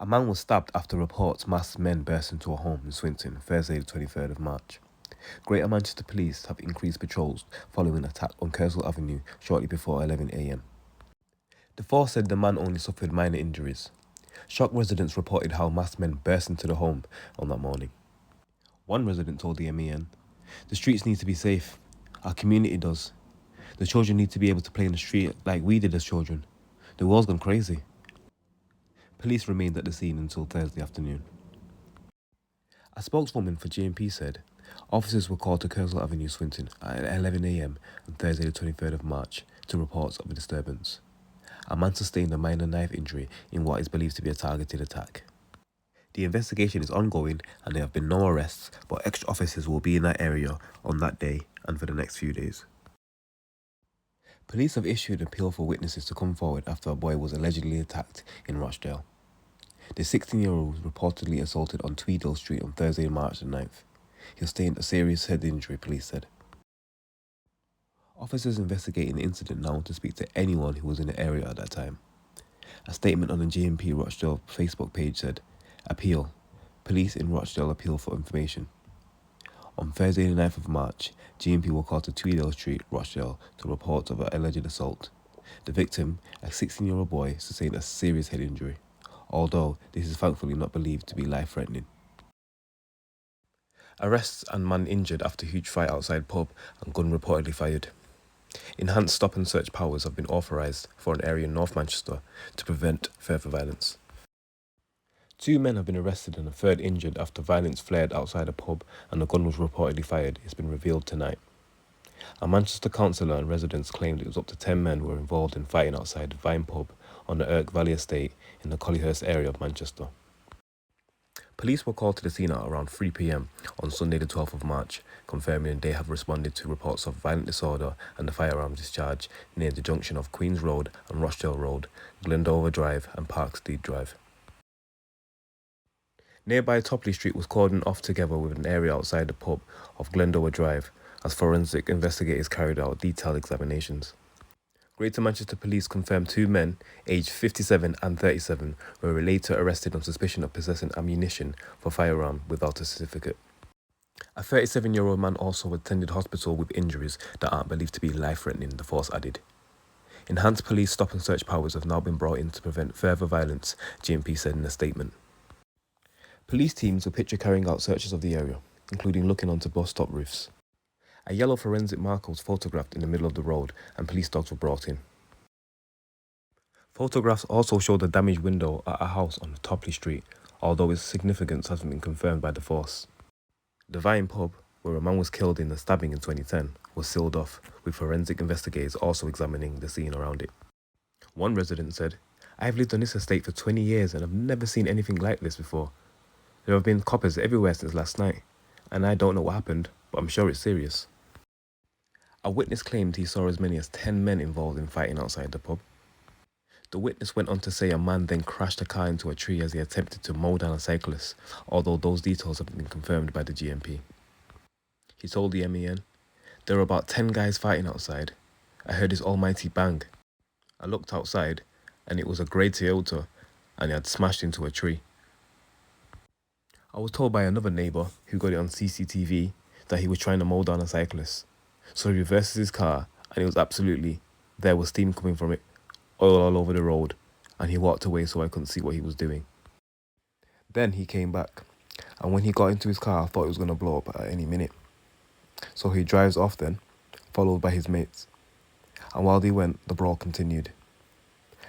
man was stabbed after reports masked men burst into a home in Swinton, Thursday the 23rd of March. Greater Manchester Police have increased patrols following an attack on Kersal Avenue shortly before 11 a.m. The force said the man only suffered minor injuries. Shocked residents reported how masked men burst into the home on that morning. One resident told the MEN, "The streets need to be safe. Our community does. The children need to be able to play in the street like we did as children. The world's gone crazy." Police remained at the scene until Thursday afternoon. A spokeswoman for GMP said, officers were called to Kersal Avenue, Swinton at 11 a.m. on Thursday the 23rd of March to reports of a disturbance. A man sustained a minor knife injury in what is believed to be a targeted attack. The investigation is ongoing and there have been no arrests, but extra officers will be in that area on that day and for the next few days. Police have issued an appeal for witnesses to come forward after a boy was allegedly attacked in Rochdale. The 16-year-old was reportedly assaulted on Tweedale Street on Thursday, March the 9th. He sustained a serious head injury, police said. Officers investigating the incident now want to speak to anyone who was in the area at that time. A statement on the GMP Rochdale Facebook page said, "Appeal. Police in Rochdale appeal for information." On Thursday the 9th of March, GMP were called to Tweedale Street, Rochdale, to report of an alleged assault. The victim, a 16-year-old boy, sustained a serious head injury, although this is thankfully not believed to be life-threatening. Arrests and man injured after huge fight outside pub and gun reportedly fired. Enhanced stop and search powers have been authorised for an area in North Manchester to prevent further violence. 2 men have been arrested and a third injured after violence flared outside a pub and a gun was reportedly fired. It's been revealed tonight. A Manchester councillor and residents claimed it was up to 10 men were involved in fighting outside the Vine pub on the Irk Valley estate in the Collyhurst area of Manchester. Police were called to the scene at around 3 p.m. on Sunday the 12th of March, confirming they have responded to reports of violent disorder and the firearm discharge near the junction of Queen's Road and Rochdale Road, Glendower Drive and Parkstead Drive. Nearby Topley Street was cordoned off together with an area outside the pub of Glendower Drive as forensic investigators carried out detailed examinations. Greater Manchester Police confirmed 2 men, aged 57 and 37, were later arrested on suspicion of possessing ammunition for firearm without a certificate. A 37-year-old man also attended hospital with injuries that aren't believed to be life-threatening, the force added. Enhanced police stop and search powers have now been brought in to prevent further violence, GMP said in a statement. Police teams were pictured carrying out searches of the area, including looking onto bus stop roofs. A yellow forensic marker was photographed in the middle of the road and police dogs were brought in. Photographs also showed a damaged window at a house on Topley Street, although its significance hasn't been confirmed by the force. The Vine pub, where a man was killed in a stabbing in 2010, was sealed off, with forensic investigators also examining the scene around it. One resident said, "I've lived on this estate for 20 years and I've never seen anything like this before. There have been coppers everywhere since last night, and I don't know what happened, but I'm sure it's serious." A witness claimed he saw as many as 10 men involved in fighting outside the pub. The witness went on to say a man then crashed a car into a tree as he attempted to mow down a cyclist, although those details haven't been confirmed by the GMP. He told the MEN, "There were about 10 guys fighting outside. I heard this almighty bang. I looked outside, and it was a grey Toyota, and it had smashed into a tree. I was told by another neighbour, who got it on CCTV, that he was trying to mow down a cyclist. So he reverses his car, and it was absolutely, there was steam coming from it, oil all over the road, and he walked away so I couldn't see what he was doing. Then he came back, and when he got into his car, I thought it was going to blow up at any minute. So he drives off then, followed by his mates. And while they went, the brawl continued.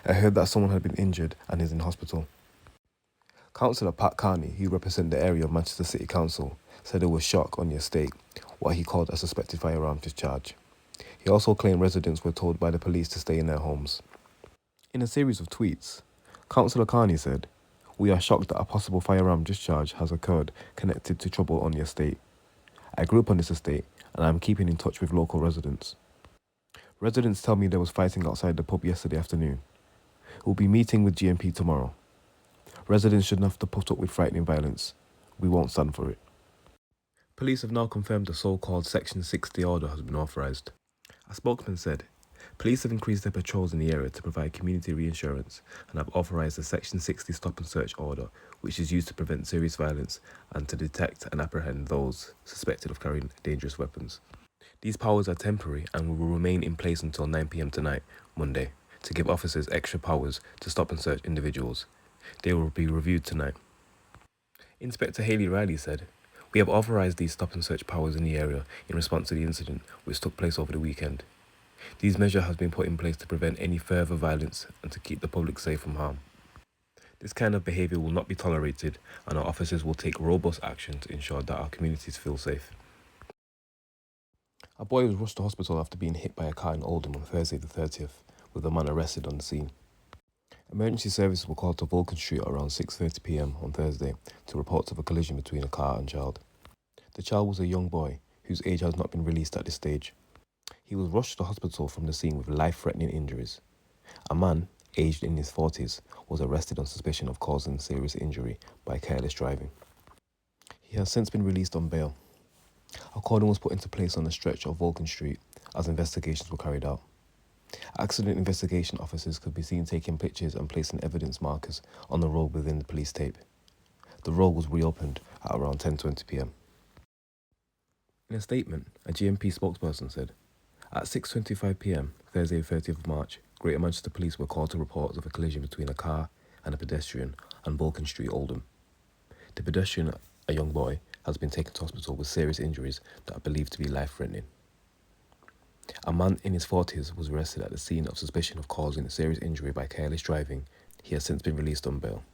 I heard that someone had been injured and is in hospital." Councillor Pat Carney, who represents the area of Manchester City Council, said there was shock on the estate, what he called a suspected firearm discharge. He also claimed residents were told by the police to stay in their homes. In a series of tweets, Councillor Carney said, "We are shocked that a possible firearm discharge has occurred connected to trouble on the estate. I grew up on this estate and I am keeping in touch with local residents. Residents tell me there was fighting outside the pub yesterday afternoon. We'll be meeting with GMP tomorrow. Residents shouldn't have to put up with frightening violence. We won't stand for it." Police have now confirmed the so-called Section 60 order has been authorised. A spokesman said, Police have increased their patrols in the area to provide community reassurance and have authorised a Section 60 stop and search order, which is used to prevent serious violence and to detect and apprehend those suspected of carrying dangerous weapons. These powers are temporary and will remain in place until 9 p.m. tonight, Monday, to give officers extra powers to stop and search individuals. They will be reviewed tonight. Inspector Haley Riley said, "We have authorised these stop and search powers in the area in response to the incident which took place over the weekend. These measures have been put in place to prevent any further violence and to keep the public safe from harm. This kind of behaviour will not be tolerated and our officers will take robust action to ensure that our communities feel safe." A boy was rushed to hospital after being hit by a car in Oldham on Thursday the 30th, with the man arrested on the scene. Emergency services were called to Vulcan Street around 6:30 p.m. on Thursday to reports of a collision between a car and child. The child was a young boy whose age has not been released at this stage. He was rushed to hospital from the scene with life-threatening injuries. A man, aged in his 40s, was arrested on suspicion of causing serious injury by careless driving. He has since been released on bail. A cordon was put into place on the stretch of Vulcan Street as investigations were carried out. Accident investigation officers could be seen taking pictures and placing evidence markers on the road within the police tape. The road was reopened at around 10:20 p.m. In a statement, a GMP spokesperson said, "At 6:25 p.m, Thursday the 30th of March, Greater Manchester Police were called to reports of a collision between a car and a pedestrian on Vulcan Street, Oldham. The pedestrian, a young boy, has been taken to hospital with serious injuries that are believed to be life-threatening. A man in his 40s was arrested at the scene of suspicion of causing serious injury by careless driving. He has since been released on bail."